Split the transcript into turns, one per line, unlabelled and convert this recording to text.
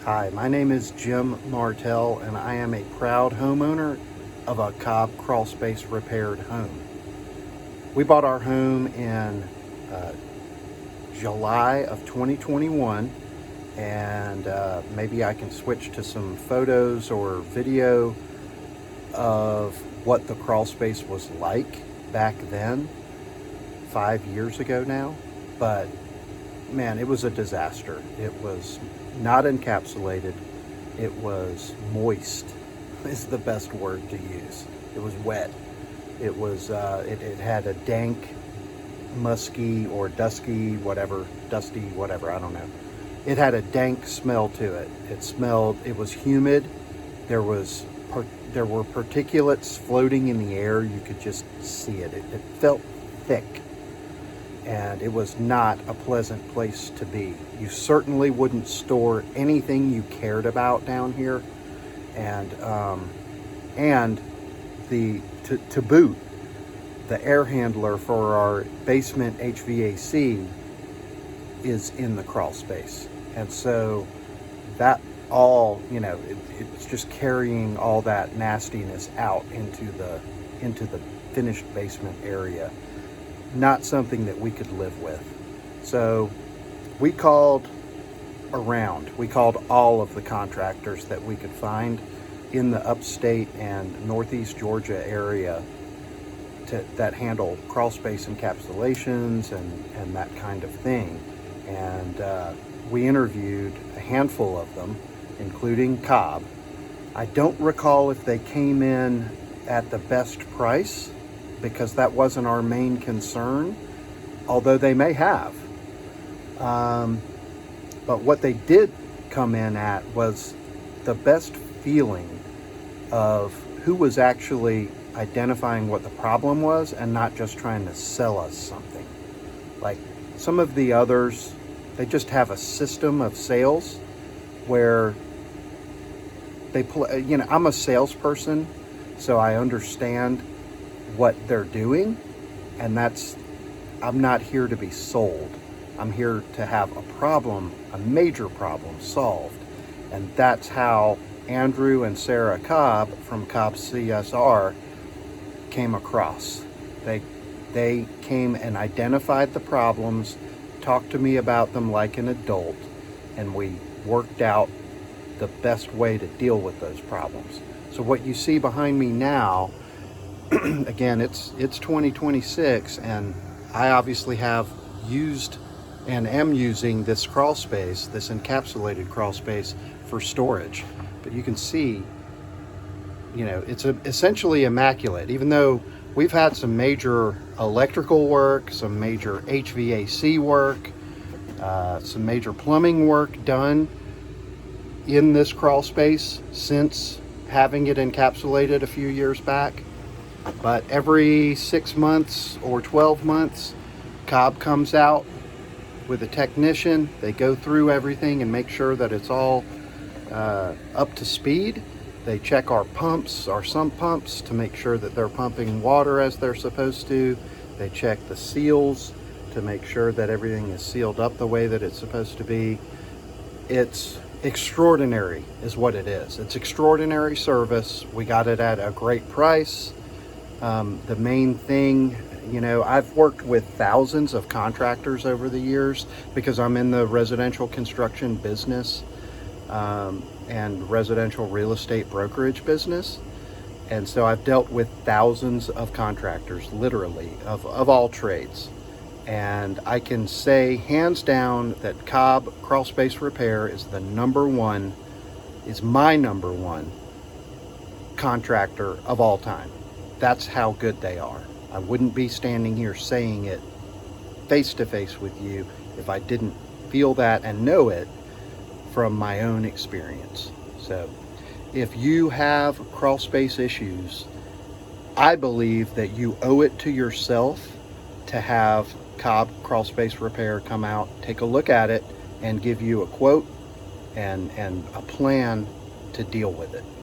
Hi, my name is Jim Martell, and I am a proud homeowner of a Cobb Crawlspace repaired home. We bought our home in July of 2021, and maybe I can switch to some photos or video of what the Crawlspace was like back then, 5 years ago now. But man, it was a disaster. It was not encapsulated. It was moist is the best word to use. It was wet. It was it had a dank, musky or dusty, whatever, I don't know. It had a dank smell to it. It was humid. There were particulates floating in the air. You could just see it. It felt thick. And it was not a pleasant place to be. You certainly wouldn't store anything you cared about down here, and to boot, the air handler for our basement HVAC is in the crawl space, and so that all it's just carrying all that nastiness out into the finished basement area. Not something that we could live with. So we called around. We called all of the contractors that we could find in the upstate and northeast Georgia area that handle crawl space encapsulations and that kind of thing. And we interviewed a handful of them, including Cobb. I don't recall if they came in at the best price, because that wasn't our main concern, although they may have. But what they did come in at was the best feeling of who was actually identifying what the problem was and not just trying to sell us something. Like some of the others, they just have a system of sales where they play. I'm a salesperson, so I understand what they're doing, and I'm not here to be sold. I'm here to have a problem, a major problem solved. And that's how Andrew and Sarah Cobb from Cobb CSR came across. They came and identified the problems, talked to me about them like an adult, and we worked out the best way to deal with those problems. So what you see behind me now, again, it's 2026, and I obviously have used and am using this crawl space, this encapsulated crawl space, for storage. But you can see, it's essentially immaculate. Even though we've had some major electrical work, some major HVAC work, some major plumbing work done in this crawl space since having it encapsulated a few years back. But every 6 months or 12 months, Cobb comes out with a technician. They go through everything and make sure that it's all up to speed. They check our pumps, our sump pumps, to make sure that they're pumping water as they're supposed to. They check the seals to make sure that everything is sealed up the way that it's supposed to be. It's extraordinary is what it is. It's extraordinary service. We got it at a great price. The main thing, I've worked with thousands of contractors over the years because I'm in the residential construction business and residential real estate brokerage business. And so I've dealt with thousands of contractors, literally, of all trades. And I can say hands down that Cobb Crawlspace Repair is my number one contractor of all time. That's how good they are. I wouldn't be standing here saying it face to face with you if I didn't feel that and know it from my own experience. So if you have crawl space issues, I believe that you owe it to yourself to have Cobb Crawlspace Repair come out, take a look at it, and give you a quote and a plan to deal with it.